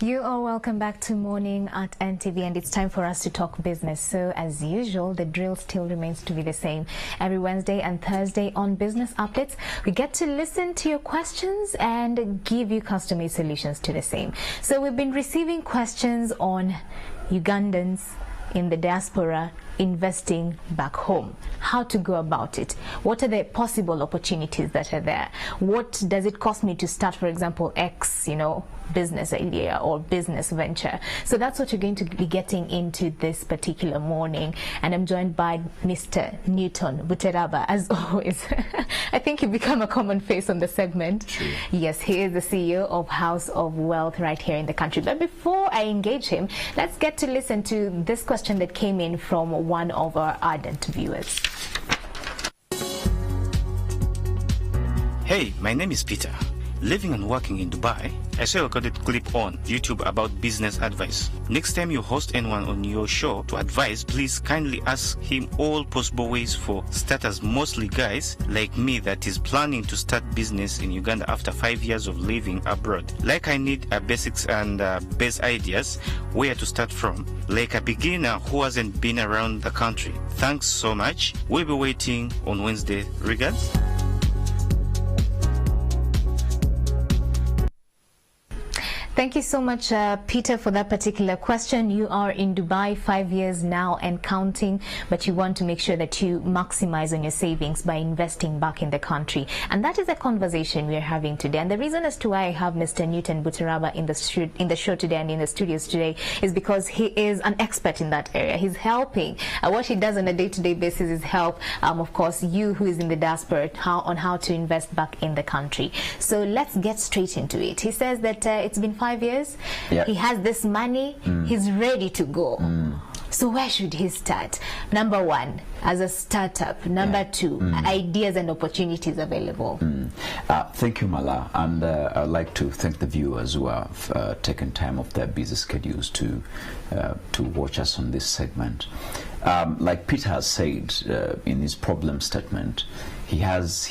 You are welcome back to Morning at NTV, and it's time for us to talk business. So as usual, the drill still remains to be the same. Every Wednesday and Thursday on Business Updates, we get to listen to your questions and give you custom-made solutions to the same. So we've been receiving questions on Ugandans in the diaspora investing back home, how to go about it, what are the possible opportunities that are there, what does it cost me to start, for example, X, business idea or business venture. So that's what you're going to be getting into this particular morning, and I'm joined by Mr. Newton Buteraba, as always. I think you've become a common face on the segment. True. Yes, he is the CEO of House of Wealth right here in the country. But before I engage him, let's get to listen to this question that came in from one of our ardent viewers. Hey, my name is Peter. Living and working in Dubai, I saw a recorded clip on YouTube about business advice. Next time you host anyone on your show to advise, please kindly ask him all possible ways for starters, mostly guys like me that is planning to start business in Uganda after 5 years of living abroad. Like I need basics and base ideas, where to start from, like a beginner who hasn't been around the country. Thanks so much. We'll be waiting on Wednesday. Regards. Thank you so much, Peter, for that particular question. You are in Dubai 5 years now and counting, but you want to make sure that you maximize on your savings by investing back in the country. And that is a conversation we're having today. And the reason as to why I have Mr. Newton Buteraba in the show today and in the studios today is because he is an expert in that area. He's helping. What he does on a day-to-day basis is help, of course, you who is in the diaspora on how to invest back in the country. So let's get straight into it. He says that it's been 5 years. Yep. He has this money. He's ready to go. So where should he start? Number one, as a startup. Number two, ideas and opportunities available. Thank you, Mala. And I'd like to thank the viewers who have taken time off their busy schedules to watch us on this segment. Like Peter has said in his problem statement, he has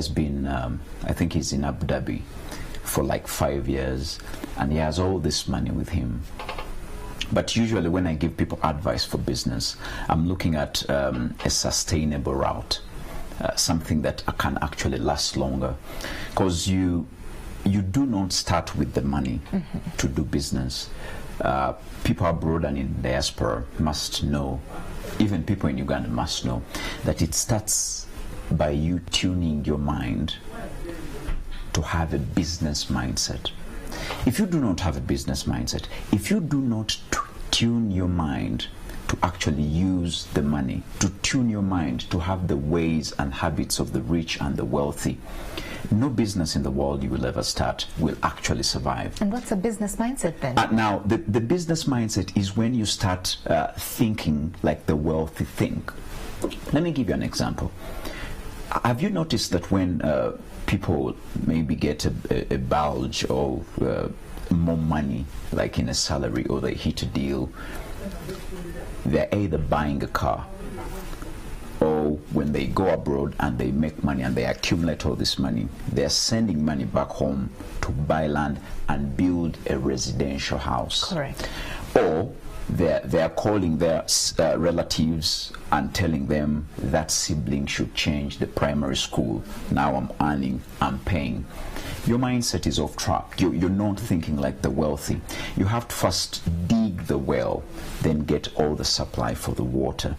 been, I think he's in Abu Dhabi for like 5 years, and he has all this money with him. But usually when I give people advice for business, I'm looking at a sustainable route, something that can actually last longer, because you do not start with the money to do business. People abroad and in diaspora must know, even people in Uganda must know, that it starts by you tuning your mind to have a business mindset. If you do not have a business mindset, if you do not tune your mind to actually use the money, to tune your mind to have the ways and habits of the rich and the wealthy, no business in the world you will ever start will actually survive. And what's a business mindset then? Now, the business mindset is when you start thinking like the wealthy think. Let me give you an example. Have you noticed that when people maybe get a bulge or more money, like in a salary, or they hit a deal, they're either buying a car, or when they go abroad and they make money and they accumulate all this money, they're sending money back home to buy land and build a residential house. Correct. Or they're calling their relatives and telling them that sibling should change the primary school. Now I'm earning, I'm paying. Your mindset is off track. You're not thinking like the wealthy. You have to first dig the well, then get all the supply for the water.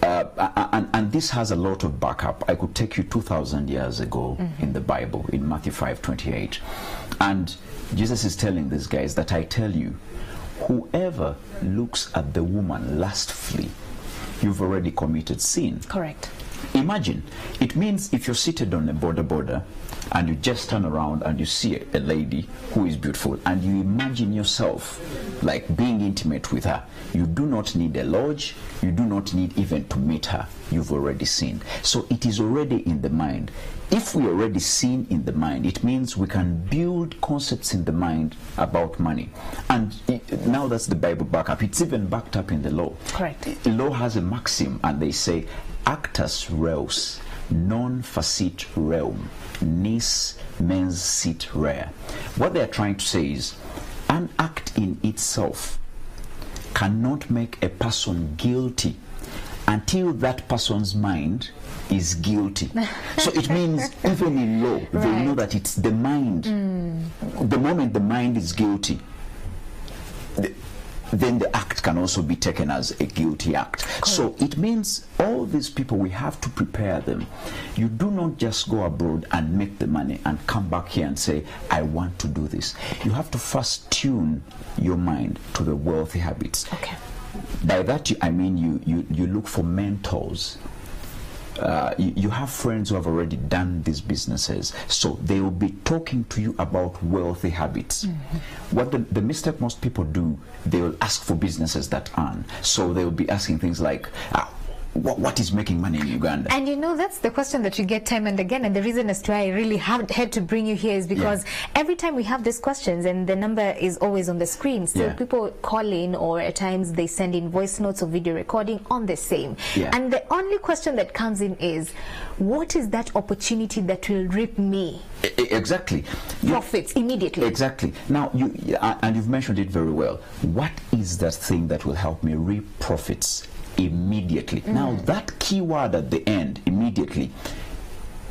And this has a lot of backup. I could take you 2,000 years ago in the Bible, in Matthew 5:28. And Jesus is telling these guys that I tell you, whoever looks at the woman lustfully, you've already committed sin. Correct. Imagine, it means if you're seated on a border and you just turn around and you see a lady who is beautiful and you imagine yourself like being intimate with her, you do not need a lodge, you do not need even to meet her. You've already sinned. So it is already in the mind. If we already sin in the mind, it means we can build concepts in the mind about money. And now that's the Bible backup. It's even backed up in the law. Correct. The law has a maxim, and they say, actus reus non facit reum, nis mens sit rea. What they're trying to say is, an act in itself cannot make a person guilty until that person's mind is guilty. So it means even in law, they know that it's the mind. The moment the mind is guilty, then the act can also be taken as a guilty act. Correct. So it means all these people, we have to prepare them. You do not just go abroad and make the money and come back here and say, I want to do this. You have to first tune your mind to the wealthy habits. Okay. By that I mean you look for mentors. You have friends who have already done these businesses, so they will be talking to you about wealthy habits. What the mistake most people do, they will ask for businesses that earn. So they will be asking things like, what is making money in Uganda? And you know, that's the question that you get time and again, and the reason as to why I really had to bring you here is because every time we have these questions, and the number is always on the screen, so people call in, or at times they send in voice notes or video recording on the same. And the only question that comes in is, what is that opportunity that will reap me exactly profits immediately? Exactly. Now and you've mentioned it very well. What is that thing that will help me reap profits immediately? Now that keyword at the end, immediately,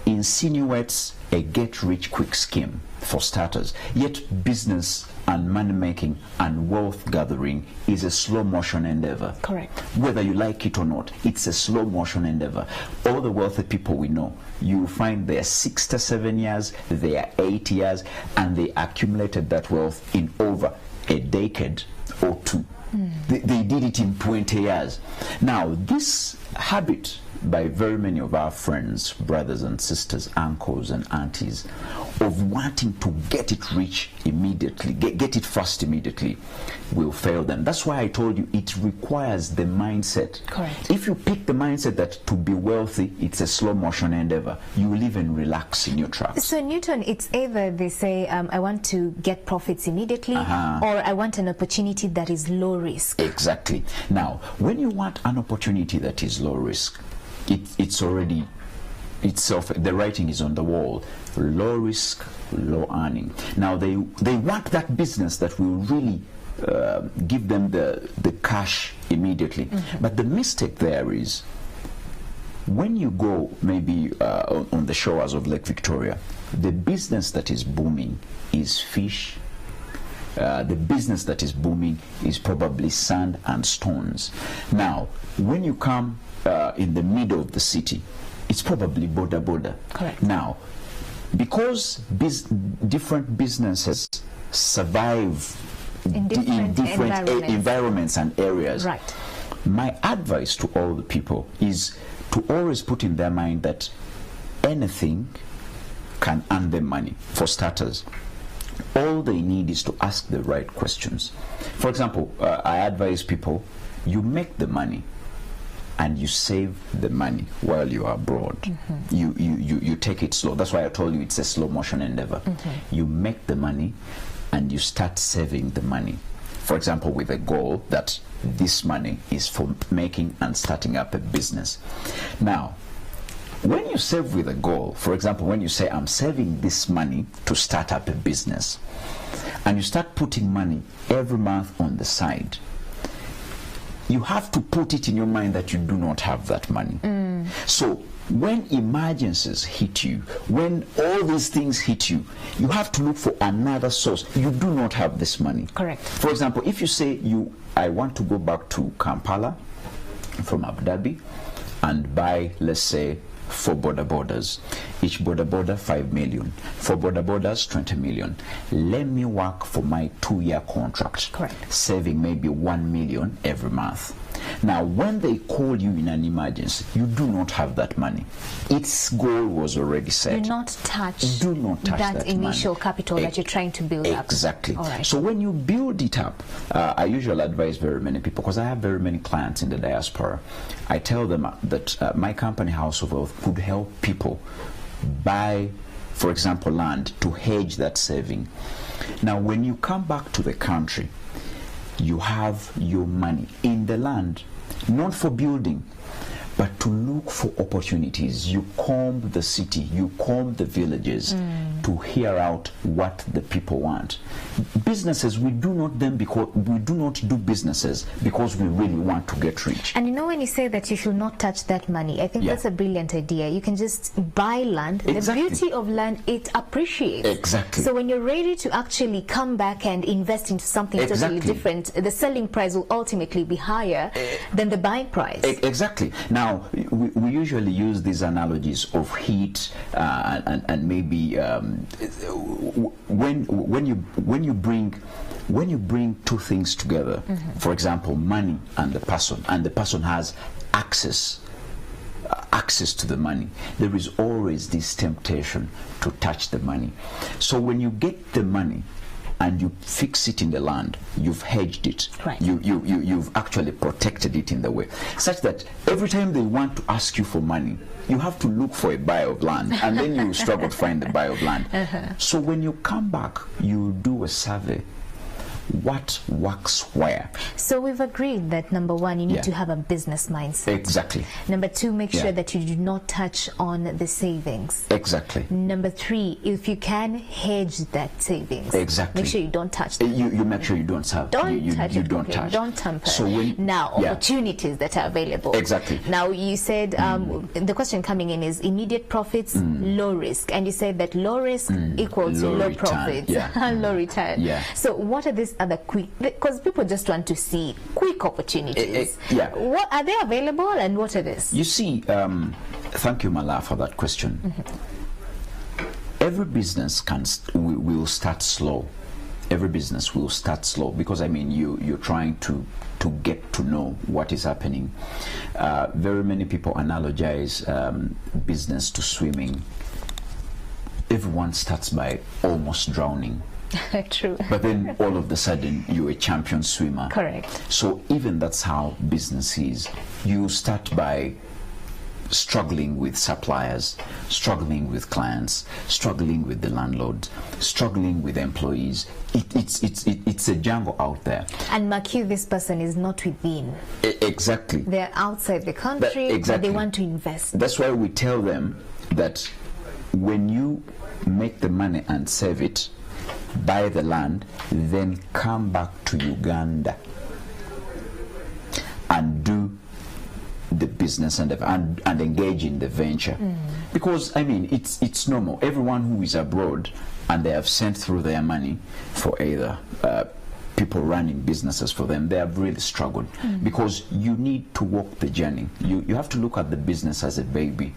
insinuates a get-rich-quick scheme for starters. Yet business and money making and wealth gathering is a slow motion endeavor. Correct. Whether you like it or not, it's a slow motion endeavor. All the wealthy people we know, you find they are 6 to 7 years, they are 8 years, and they accumulated that wealth in over a decade or two. They did it in 20 years. Now, this habit by very many of our friends, brothers and sisters, uncles and aunties, of wanting to get it rich immediately, get it fast immediately, will fail them. That's why I told you it requires the mindset. Correct. If you pick the mindset that to be wealthy, it's a slow motion endeavor, you will even relax in your tracks. So Newton, it's either they say, I want to get profits immediately, or I want an opportunity that is low risk. Exactly. Now, when you want an opportunity that is low risk, it's already itself, the writing is on the wall: low risk, low earning. Now they want that business that will really give them the cash immediately. But the mistake there is, when you go maybe on the shores of Lake Victoria, the business that is booming is fish. The business that is booming is probably sand and stones. Now, when you come in the middle of the city, it's probably border. Correct. Now, because different businesses survive in different environments and areas, right, my advice to all the people is to always put in their mind that anything can earn them money. For starters, all they need is to ask the right questions. For example, I advise people, you make the money and you save the money while you are abroad. You take it slow. That's why I told you it's a slow motion endeavor. You make the money and you start saving the money. For example, with a goal that this money is for making and starting up a business. Now, when you save with a goal, for example, when you say, I'm saving this money to start up a business, and you start putting money every month on the side, you have to put it in your mind that you do not have that money. So when emergencies hit you, when all these things hit you, you have to look for another source. You do not have this money. Correct. For example, if you say, I want to go back to Kampala from Abu Dhabi and buy, let's say, 4 border borders, each border 5 million, 4 border borders 20 million. Let me work for my 2-year contract. Correct. Saving maybe 1 million every month. Now, when they call you in an emergency, you do not have that money. Its goal was already set. Do not touch that initial money. capital that you're trying to build up. Exactly. All right. So when you build it up, I usually advise very many people, because I have very many clients in the diaspora. I tell them that my company, House of Wealth, could help people buy, for example, land to hedge that saving. Now, when you come back to the country, you have your money in the land, not for building, but to look for opportunities. You comb the city, you comb the villages to to hear out what the people want. Businesses, we do not do businesses because we really want to get rich. And you know, when you say that you should not touch that money, I think that's a brilliant idea. You can just buy land. Exactly. The beauty of land, it appreciates. Exactly. So when you're ready to actually come back and invest into something totally different, the selling price will ultimately be higher than the buying price. Exactly. Now, we usually use these analogies of heat and maybe when you bring two things together, for example, money and the person has access to the money, there is always this temptation to touch the money. So when you get the money and you fix it in the land, you've hedged it. Right. You've actually protected it in the way, such that every time they want to ask you for money, you have to look for a buyer of land, and then you struggle to find the buyer of land. So when you come back, you do a survey. What works where? So we've agreed that number one, you need to have a business mindset. Exactly. Number two, make sure that you do not touch on the savings. Exactly. Number three, if you can, hedge that savings. Exactly. Make sure you don't touch them. You make sure you don't touch. Don't touch you it. Don't touch. Don't tamper. So now, opportunities that are available. Exactly. Now, you said the question coming in is immediate profits, low risk, and you said that low risk equals low profits, low return. Yeah. So what are these other quick? Because people just want to see quick opportunities. What are they available, and what are these? You see, thank you, Mala, for that question. Every business will start slow. Every business will start slow because, I mean, you're trying to get to know what is happening. Very many people analogize business to swimming. Everyone starts by almost drowning. True. But then all of a sudden you're a champion swimmer. Correct. So even that's how business is. You start by struggling with suppliers, struggling with clients, struggling with the landlord, struggling with employees. It's a jungle out there. And mark you, this person is not within. Exactly. They're outside the country, but they want to invest. That's why we tell them that when you make the money and save it, buy the land, then come back to Uganda and do the business and engage in the venture. Because, I mean, it's normal. Everyone who is abroad and they have sent through their money for either people running businesses for them, they have really struggled because you need to walk the journey. You have to look at the business as a baby.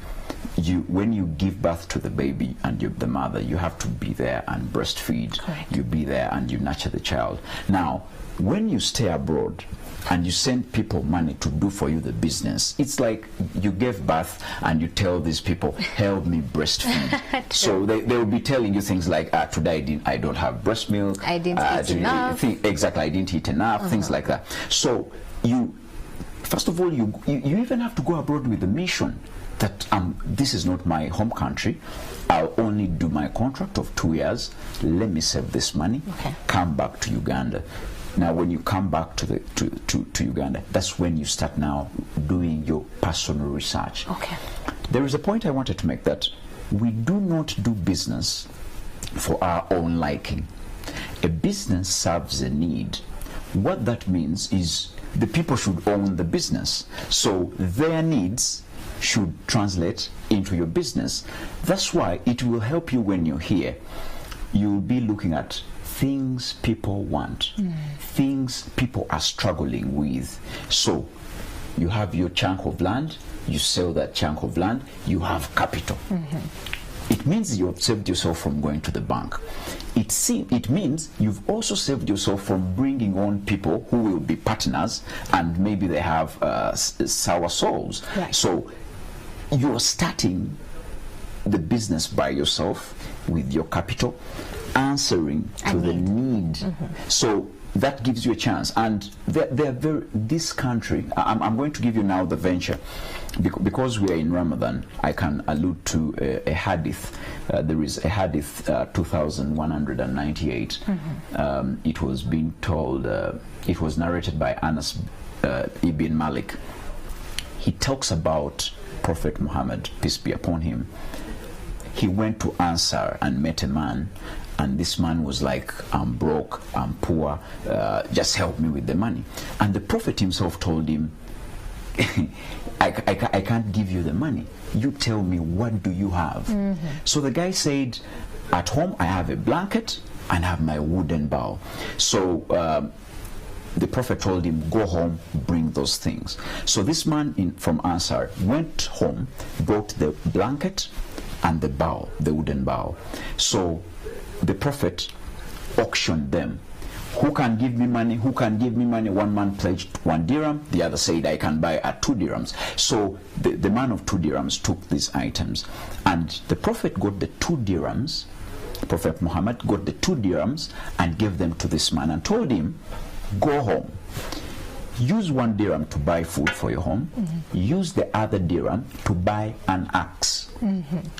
When you give birth to the baby and you're the mother, you have to be there and breastfeed. Correct. You be there and you nurture the child. Now, when you stay abroad and you send people money to do for you the business, it's like you gave birth and you tell these people, help me breastfeed. So they will be telling you things like, today I don't have breast milk. I didn't eat enough. Exactly, I didn't eat enough, things like that. So first of all, you even have to go abroad with a mission that this is not my home country. I'll only do my contract of 2 years. Let me save this money. Come back to Uganda. Now, when you come back to Uganda, that's when you start now doing your personal research. There is a point I wanted to make, that we do not do business for our own liking. A business serves a need. What that means is the people should own the business. So their needs should translate into your business. That's why it will help you when you're here. You'll be looking at things people want, things people are struggling with. So you have your chunk of land, you sell that chunk of land, you have capital. It means you have saved yourself from going to the bank. It means you've also saved yourself from bringing on people who will be partners and maybe they have sour souls. So you're starting the business by yourself with your capital, answering to the need. So that gives you a chance. And this country, I'm going to give you now the venture, because we are in Ramadan. I can allude to a hadith. There is a hadith 2198. It was being told, it was narrated by Anas ibn Malik. He talks about Prophet Muhammad, peace be upon him. he went to Ansar and met a man, and this man was like, I'm broke, I'm poor, just help me with the money. And the Prophet himself told him, I can't give you the money. You tell me, what do you have? So the guy said, at home I have a blanket and I have my wooden bowl. So the Prophet told him, go home, bring those things. So this man from Ansar went home, brought the blanket and the bowl, the wooden bowl. So the Prophet auctioned them. Who can give me money? Who can give me money? One man pledged 1 dirham. The other said, I can buy at 2 dirhams. So the man of 2 dirhams took these items. And the Prophet got the 2 dirhams. Prophet Muhammad got the 2 dirhams and gave them to this man and told him, go home. Use 1 dirham to buy food for your home. Use the other dirham to buy an axe.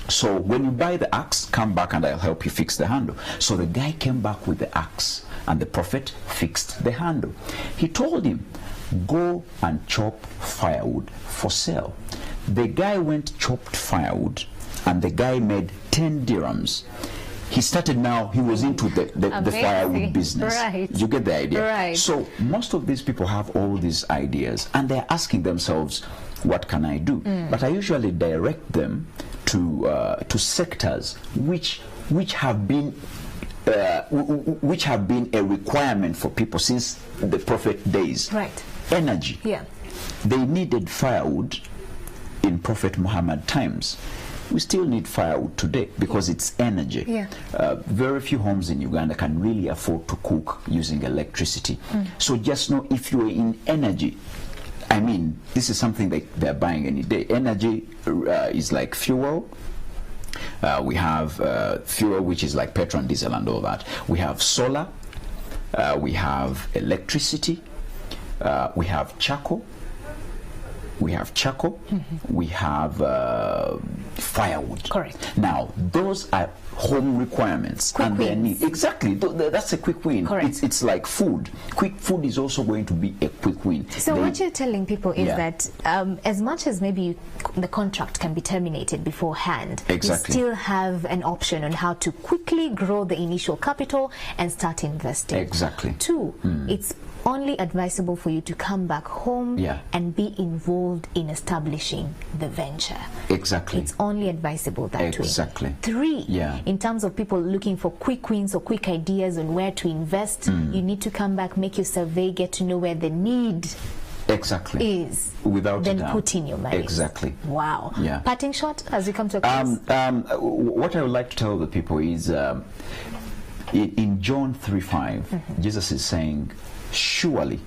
So when you buy the axe, come back and I'll help you fix the handle. So the guy came back with the axe and the Prophet fixed the handle. He told him, go and chop firewood for sale. The guy went, chopped firewood, and the guy made 10 dirhams. He started now, he was into the firewood business. Right. You get the idea? Right. So most of these people have all these ideas and they're asking themselves, what can I do? But I usually direct them to sectors which have been a requirement for people since the Prophet days. Right. Energy. Yeah. They needed firewood in Prophet Muhammad times. We still need firewood today because it's energy. Yeah. Very few homes in Uganda can really afford to cook using electricity. So just know, if you're in energy, I mean, this is something that they're buying any day. Energy is like fuel. We have fuel, which is like petrol and diesel and all that. We have solar. We have electricity. We have charcoal. We have charcoal. We have firewood. Correct. Now, those are home requirements. Quick wins. Exactly. That's a quick win. Correct. It's like food. Quick food is also going to be a quick win. So what you're telling people is Yeah. that as much as maybe the contract can be terminated beforehand, Exactly. you still have an option on how to quickly grow the initial capital and start investing. Exactly. 2, it's only advisable for you to come back home Yeah. and be involved in establishing the venture. Exactly. It's only advisable that way. Exactly. 3, Yeah. in terms of people looking for quick wins or quick ideas on where to invest, you need to come back, make your survey, get to know where the need Exactly. is. Without then a doubt. put in your money. Exactly. Wow. Yeah. Parting shot as we come to a close. What I would like to tell the people is in John 3:5, Jesus is saying, surely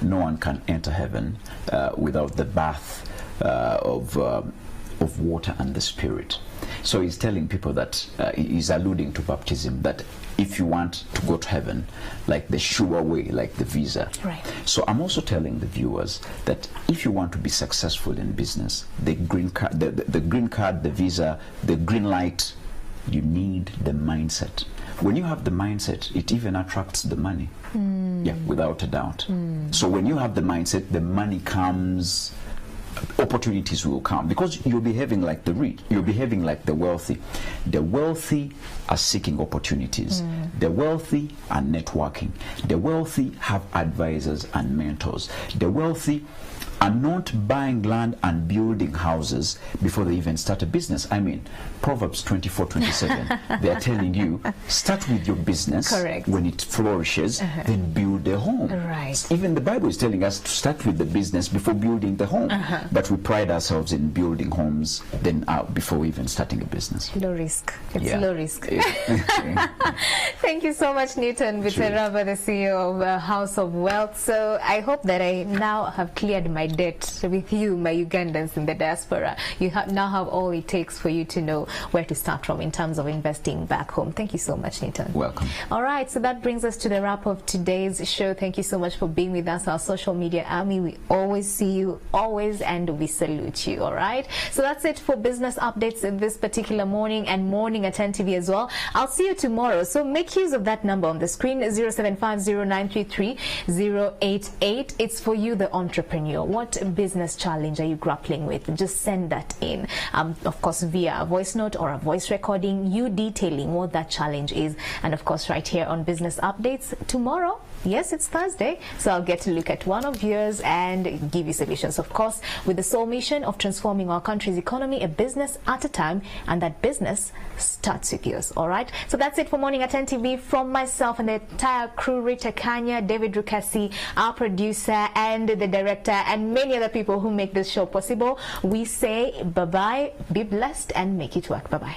no one can enter heaven without the bath of water and the Spirit. So he's telling people that he's alluding to baptism, that if you want to go to heaven, like the sure way, like the visa. Right. So I'm also telling the viewers that if you want to be successful in business, the green card, the green card, the visa, the green light, you need the mindset. When you have the mindset, it even attracts the money. Yeah, without a doubt. So when you have the mindset, the money comes, opportunities will come, because you're behaving like the rich, you're behaving like the wealthy. The wealthy are seeking opportunities. The wealthy are networking. The wealthy have advisors and mentors. The wealthy are not buying land and building houses before they even start a business. I mean, Proverbs 24:27, they are telling you, start with your business. Correct. When it flourishes, then build a home. Right. Even the Bible is telling us to start with the business before building the home. But we pride ourselves in building homes then before even starting a business. Low risk. It's Yeah. low risk. Yeah. Thank you so much, Newton Biteraba, the CEO of House of Wealth. So I hope that I now have cleared my debt with you, my Ugandans in the diaspora. You now have all it takes for you to know where to start from in terms of investing back home. Thank you so much, Newton. Welcome. All right, so that brings us to the wrap of today's show. Thank you so much for being with us, our social media army. We always see you, always, and we salute you. All right, so that's it for business updates in this particular morning and morning at NTV as well. I'll see you tomorrow, so make use of that number on the screen, 0750933088. It's for you, the entrepreneur. what business challenge are you grappling with? Just send that in, of course, via a voice note or a voice recording, you detailing what that challenge is. And of course, right here on Business Updates tomorrow. Yes, it's Thursday, so I'll get to look at one of yours and give you solutions. Of course, with the sole mission of transforming our country's economy a business at a time, and that business starts with yours. All right, so that's it for Morning at 10 TV from myself and the entire crew, Rita Kanya, David Rukasi, our producer, and the director, and many other people who make this show possible. We say bye-bye, be blessed, and make it work. Bye-bye.